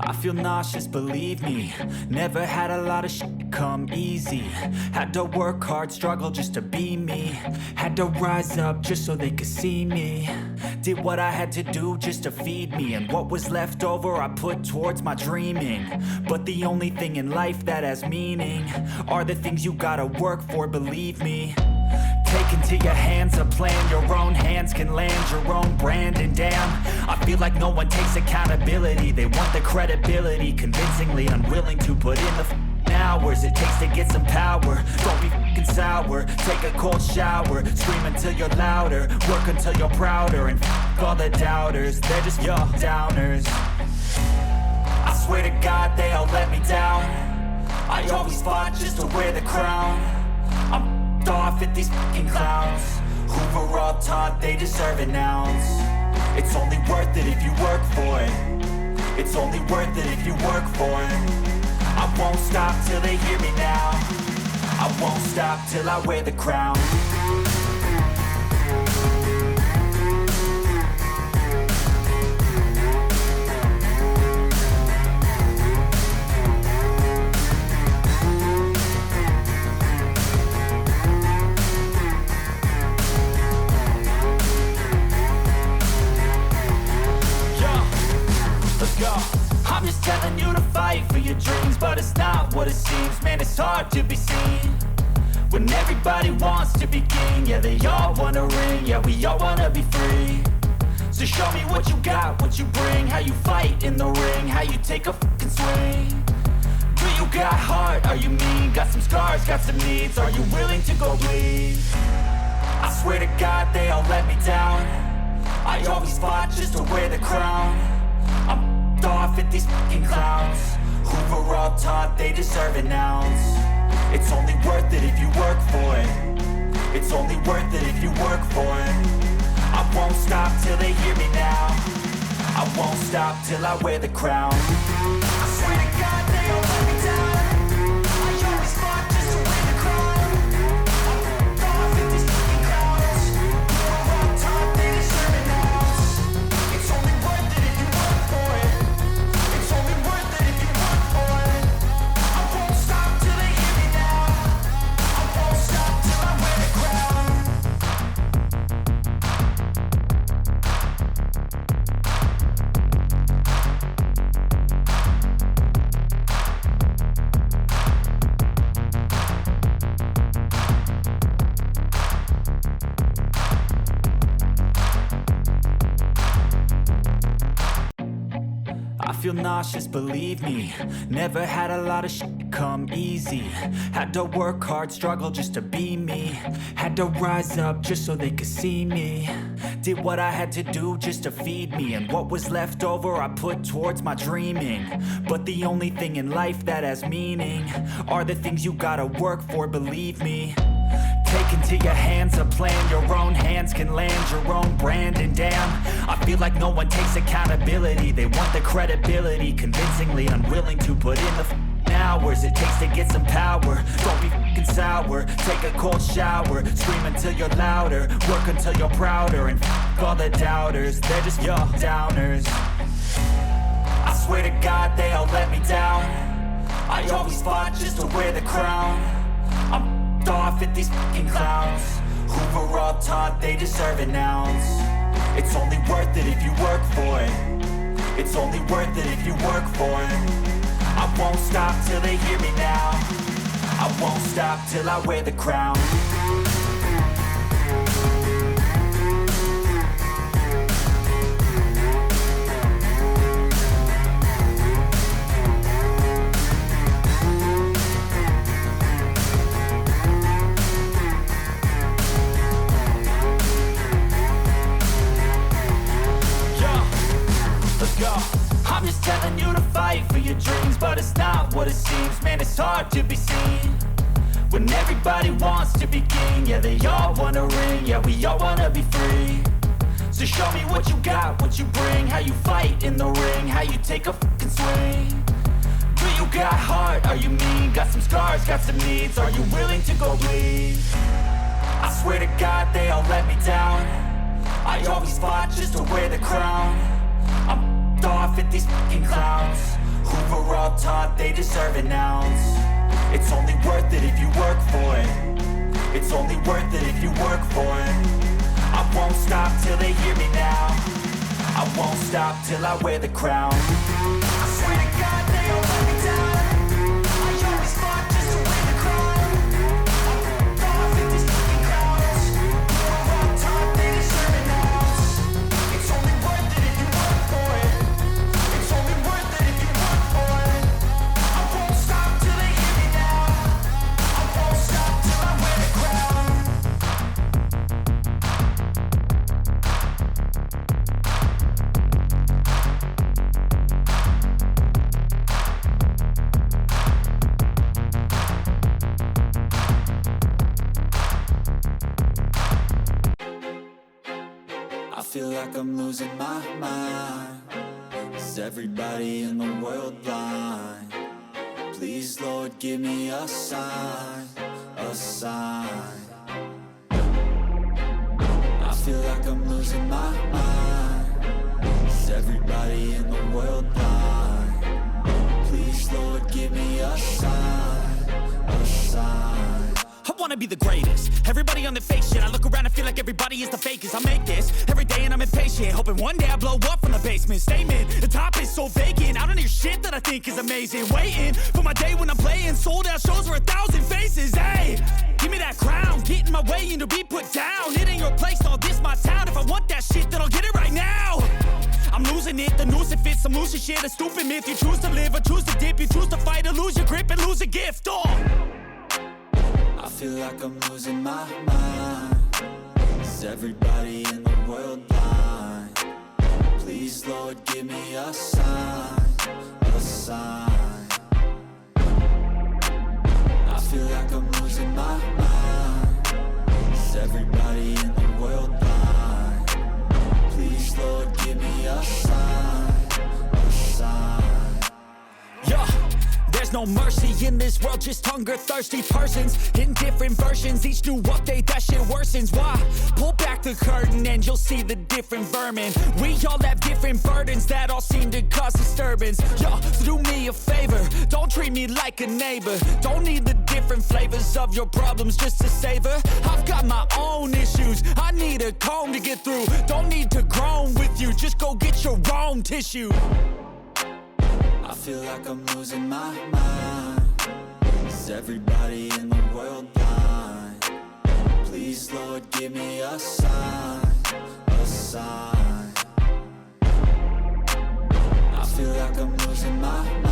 I feel nauseous, believe me. Never had a lot of shit come easy. Had to work hard, struggle just to be me. Had to rise up just so they could see me. Did what I had to do just to feed me. And what was left over I put towards my dreaming. But the only thing in life that has meaning are the things you gotta work for, believe me. Take into your hands a plan. Your own hands can land your own brand. And damn, I feel like no one takes accountability. They want the credibility, convincingly unwilling to put in the hours it takes to get some power. Don't be f***ing sour. Take a cold shower. Scream until you're louder. Work until you're prouder. And f*** all the doubters, they're just your downers. I swear to God they all let me down. I always fought just to wear the crown. I'm off at these fucking clowns who were all taught they deserve an ounce. It's only worth it if you work for it. It's only worth it if you work for it. I won't stop till they hear me now. I won't stop till I wear the crown. I'm just telling you to fight for your dreams, but it's not what it seems. Man, it's hard to be seen when everybody wants to be king. Yeah, they all want a ring, yeah, we all wanna be free. So show me what you got, what you bring, how you fight in the ring, how you take a fucking swing. Do you got heart, are you mean? Got some scars, got some needs, are you willing to go bleed? I swear to God they all let me down. I always fought just to wear the crown. I'm off at these fucking clowns who were all taught they deserve an ounce. It's only worth it if you work for it. It's only worth it if you work for it. I won't stop till they hear me now. I won't stop till I wear the crown. I swear to God they all let me down. I always fought just to wear the crown. I'm off at these fucking clowns who were all taught they deserve an ounce. It's only worth it if you work for it. It's only worth it if you work for it. I won't stop till they hear me now. I won't stop till I wear the crown. I feel nauseous, believe me. Never had a lot of shit come easy. Had to work hard, struggle just to be me. Had to rise up just so they could see me. Did what I had to do just to feed me. And what was left over I put towards my dreaming. But the only thing in life that has meaning are the things you gotta work for, believe me. Take into your hands a plan. Your own hands can land your own brand. And damn, I feel like no one takes accountability. They want the credibility, convincingly unwilling to put in the hours it takes to get some power. Don't be f***ing sour. Take a cold shower. Scream until you're louder. Work until you're prouder. And f*** all the doubters, they're just your downers. I swear to God they all let me down. I always fought just to wear the crown. I'm off at these fucking clowns who were all taught they deserve an ounce. It's only worth it if you work for it. It's only worth it if you work for it. I won't stop till they hear me now. I won't stop till I wear the crown. I'm just telling you to fight for your dreams, but it's not what it seems. Man, it's hard to be seen when everybody wants to be king. Yeah, they all want a ring, yeah, we all wanna be free. So show me what you got, what you bring, how you fight in the ring, how you take a fucking swing. Do you got heart, are you mean? Got some scars, got some needs, are you willing to go bleed? I swear to God they all let me down. I always fought just to wear the crown. I'm off at these fucking clowns all taught they deserve an ounce. It's only worth it if you work for it. It's only worth it if you work for it. I won't stop till they hear me now. I won't stop till I wear the crown. I swear to God they all let me down. I always fought just to win the crown. I'm gone with these fucking crowds. We're all taught they deserve an ounce. It's only worth it if you work for it. It's only worth it if you work for it. I won't stop till they hear me now. I won't stop till I wear the crown. I feel like I'm losing my mind. Is everybody in the world blind? Please, Lord, give me a sign, a sign. I feel like I'm losing my mind. Is everybody in the world blind? Please, Lord, give me a sign, a sign. I wanna be the greatest. Everybody on the fake shit. I look around and feel like everybody is the fakest. I make this every day and I'm impatient, hoping one day I blow up from the basement. Statement, the top is so vacant. I don't hear shit that I think is amazing. Waiting for my day when I'm playing sold out shows for 1,000 faces. Hey, give me that crown. Get in my way and to be put down. It ain't your place, no, this my town. If I want that shit, then I'll get it right now. I'm losing it, the noose it fits. Some loose shit, a stupid myth. You choose to live or choose to dip. You choose to fight or lose your grip and lose a gift. Oh, I feel like I'm losing my mind. Is everybody in the world blind? Please, Lord, give me a sign, a sign. I feel like I'm losing my mind. Is everybody in the world blind? Please, Lord, give me a sign, a sign. yeah. There's no mercy in this world, just hunger-thirsty persons in different versions. Each new update, that shit worsens. Why? Pull back the curtain and you'll see the different vermin. We all have different burdens that all seem to cause disturbance. Yo, so do me a favor, don't treat me like a neighbor. Don't need the different flavors of your problems just to savor. I've got my own issues, I need a comb to get through. Don't need to groan with you, just go get your own tissue. I feel like I'm losing my mind. Is everybody in the world blind? Please, Lord, give me a sign, a sign. I feel like I'm losing my mind.